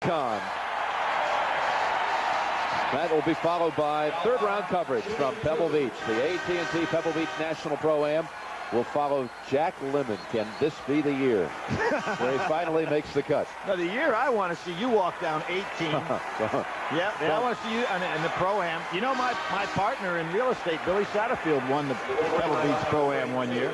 Con. That will be followed by third-round coverage from Pebble Beach. The AT&T Pebble Beach National Pro-Am will follow Jack Lemon. Can this be the year where he finally makes the cut? Now, the year I want to see you walk down 18. Yeah, I want to see you in the Pro-Am. You know, my partner in real estate, Billy Satterfield, won the Pebble Beach Pro-Am one year.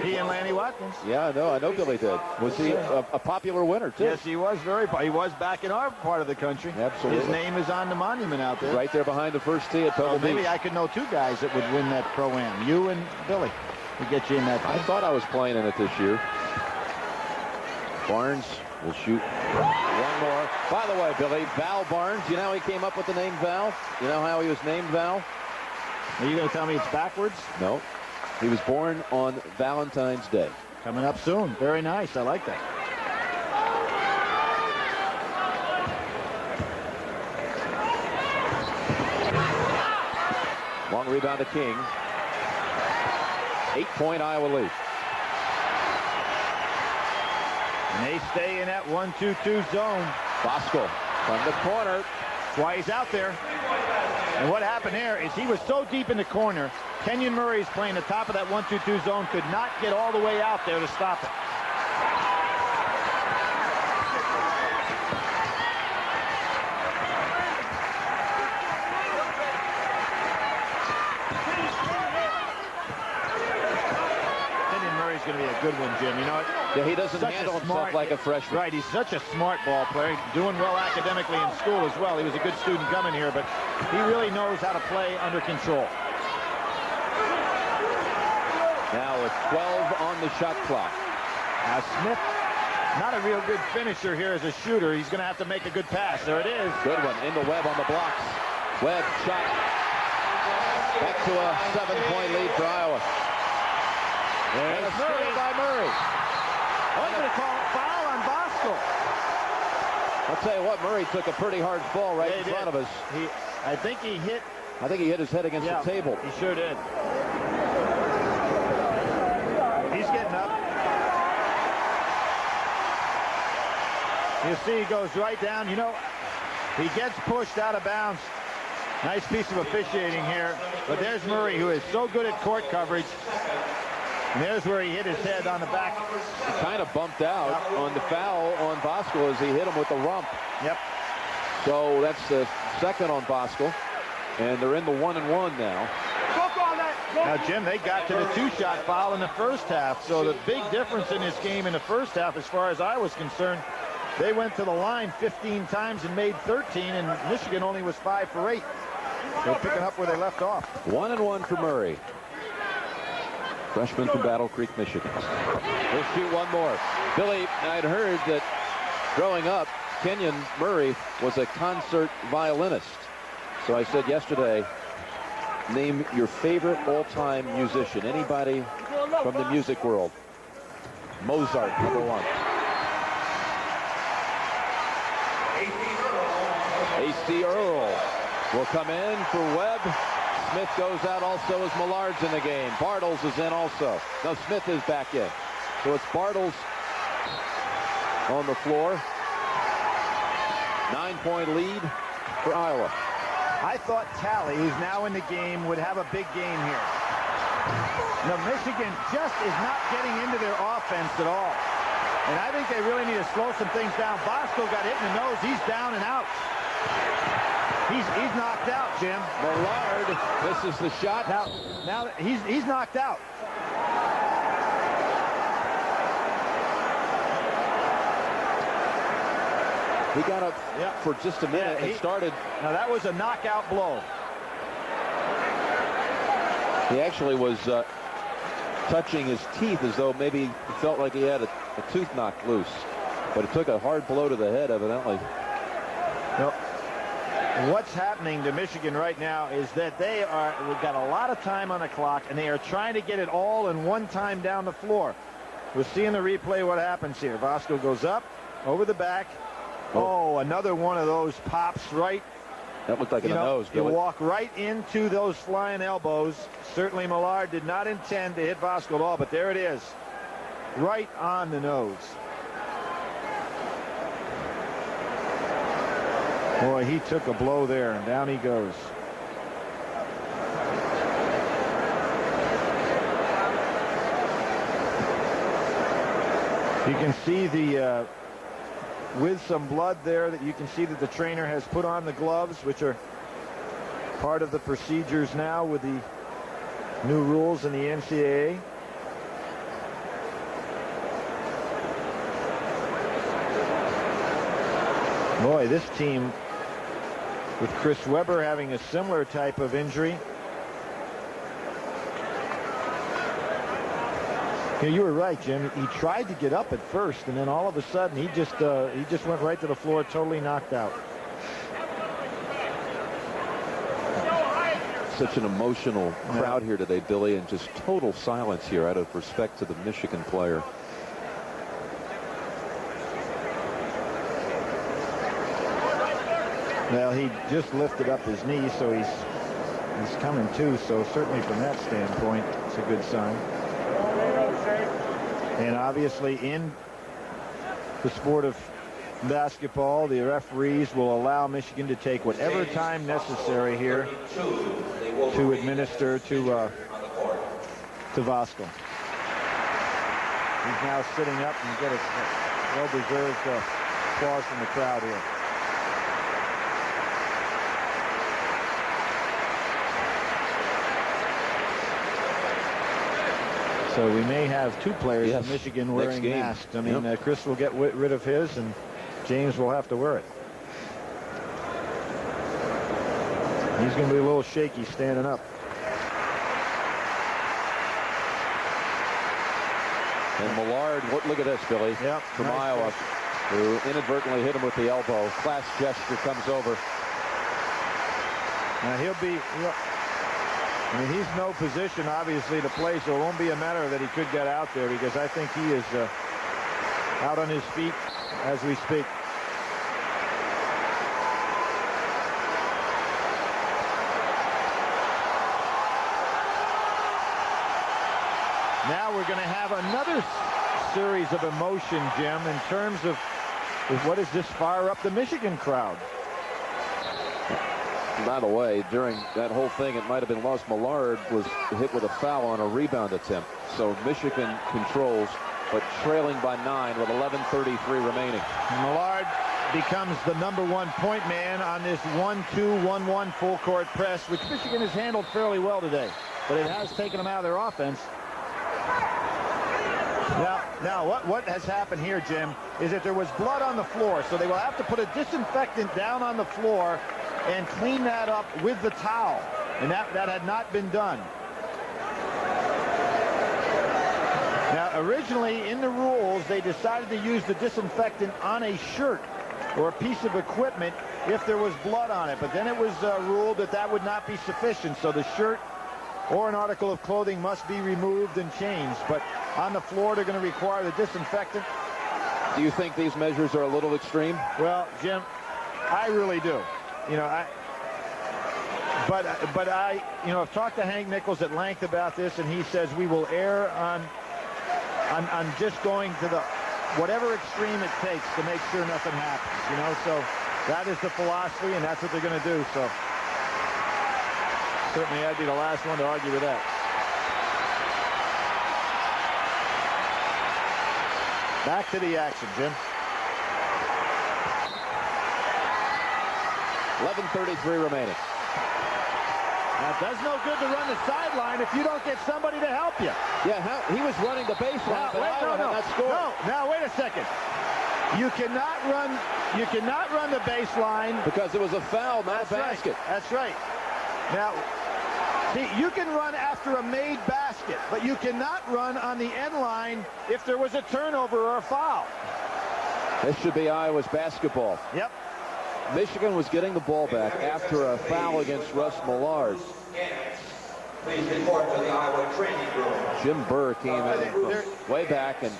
He and Lanny Watkins. Yeah, I know Billy did. Was he a popular winner, too? Yes, he was he was back in our part of the country. Absolutely. His name is on the monument out there. Right there behind the first tee at Pebble Beach. Maybe I could know two guys that would win that Pro-Am. You and Billy. To get you in that. I thought I was playing in it this year. Barnes will shoot one more. By the way, Billy, Val Barnes, you know how he came up with the name Val? You know how he was named Val? Are you going to tell me it's backwards? No. He was born on Valentine's Day. Coming up soon. Very nice. I like that. Long rebound to King. 8-point Iowa lead. And they stay in that 1-2-2 zone. Bosco from the corner. That's why he's out there. And what happened there is he was so deep in the corner, Kenyon Murray's playing the top of that 1-2-2 zone, could not get all the way out there to stop it. Going to be a good one, Jim. You know what? Yeah, he doesn't handle himself like a freshman. Right, he's such a smart ball player, doing well academically in school as well. He was a good student coming here, but he really knows how to play under control. Now with 12 on the shot clock. Now Smith, not a real good finisher here as a shooter. He's going to have to make a good pass. There it is. Good one into Webb on the blocks. Webb shot. Back to a 7-point lead for Iowa. And a steal by Murray. I'm going to call a foul on Bosco. I'll tell you what, Murray took a pretty hard fall right in front of us. I think he hit his head against the table. He sure did. He's getting up. You see he goes right down. You know, he gets pushed out of bounds. Nice piece of officiating here. But there's Murray, who is so good at court coverage. And there's where he hit his head on the back. He kind of bumped out on the foul on Bosco as he hit him with the rump. Yep. So that's the second on Bosco. And they're in the 1-and-1 now. Now, Jim, they got to the two-shot foul in the first half. So the big difference in this game in the first half, as far as I was concerned, they went to the line 15 times and made 13, and Michigan only was 5 for 8. They're picking up where they left off. 1-and-1 for Murray. Freshman from Battle Creek, Michigan. He'll shoot one more. Billy, I'd heard that growing up, Kenyon Murray was a concert violinist. So I said yesterday, name your favorite all-time musician. Anybody from the music world. Mozart, number 1. A.C. Earl will come in for Webb. Smith goes out also as Millard's in the game. Bartles is in also. No, Smith is back in. So it's Bartles on the floor. 9-point lead for Iowa. I thought Talley, who's now in the game, would have a big game here. Now, Michigan just is not getting into their offense at all. And I think they really need to slow some things down. Bosco got hit in the nose. He's down and out. He's knocked out, Jim. Millard misses the shot. Now he's knocked out. He got up for just a minute and started. Now that was a knockout blow. He actually was touching his teeth as though maybe he felt like he had a tooth knocked loose. But it took a hard blow to the head, evidently. Well, what's happening to Michigan right now is that we've got a lot of time on the clock, and they are trying to get it all in one time down the floor. We're seeing the replay what happens here. Bosco goes up, over the back. Oh, another one of those pops right. That looked like in the nose. You walk right into those flying elbows. Certainly Millard did not intend to hit Bosco at all, but there it is. Right on the nose. Boy, he took a blow there, and down he goes. You can see the with some blood there, that you can see that the trainer has put on the gloves, which are part of the procedures now with the new rules in the NCAA. Boy, this team, with Chris Webber having a similar type of injury. Yeah, you were right, Jim. He tried to get up at first, and then all of a sudden he just went right to the floor, totally knocked out. Such an emotional crowd here today, Billy, and just total silence here out of respect to the Michigan player. Well, he just lifted up his knee, so he's coming to. So certainly from that standpoint, it's a good sign. And obviously in the sport of basketball, the referees will allow Michigan to take whatever time necessary here to administer to Voskuhl. He's now sitting up and get a well-deserved applause from the crowd here. So we may have two players in Michigan wearing masks. I mean, Chris will get rid of his, and James will have to wear it. He's going to be a little shaky standing up. And Millard, look at this, Billy, from Iowa, who inadvertently hit him with the elbow. Class gesture comes over. Now he'll be... I mean, he's no position, obviously, to play, so it won't be a matter that he could get out there, because I think he is out on his feet as we speak. Now we're going to have another series of emotion, Jim, in terms of what does this fire up the Michigan crowd? By the way, during that whole thing, it might have been lost. Millard was hit with a foul on a rebound attempt. So Michigan controls, but trailing by 9 with 11:33 remaining. Millard becomes the #1 point man on this 1-2-1-1 full court press, which Michigan has handled fairly well today, but it has taken them out of their offense. Now what has happened here, Jim, is that there was blood on the floor, so they will have to put a disinfectant down on the floor and clean that up with the towel, and that had not been done. Now, originally in the rules, they decided to use the disinfectant on a shirt or a piece of equipment if there was blood on it, but then it was ruled that would not be sufficient, so the shirt or an article of clothing must be removed and changed. But on the floor, they're going to require the disinfectant. Do you think these measures are a little extreme? Well, Jim, I really do. You know, I've talked to Hank Nichols at length about this, and he says we will err on just going to the whatever extreme it takes to make sure nothing happens. You know, so that is the philosophy, and that's what they're going to do. So certainly, I'd be the last one to argue with that. Back to the action, Jim. 11:33 remaining. Now, it does no good to run the sideline if you don't get somebody to help you. Yeah, he was running the baseline, but Iowa had not scored. No, now wait a second. You cannot run the baseline because it was a foul, not a basket. That's right. Now, see, you can run after a made basket, but you cannot run on the end line if there was a turnover or a foul. This should be Iowa's basketball. Yep. Michigan was getting the ball back after a foul against Russ Millard. Please report to the Iowa training room. Jim Burr came in from way back, and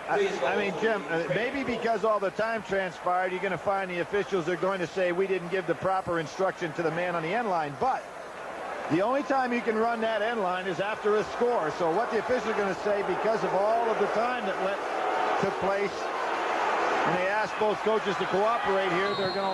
I mean, Jim, maybe because all the time transpired, you're going to find the officials are going to say we didn't give the proper instruction to the man on the end line. But the only time you can run that end line is after a score. So what the officials are going to say, because of all of the time that took place, and they asked both coaches to cooperate here, they're going to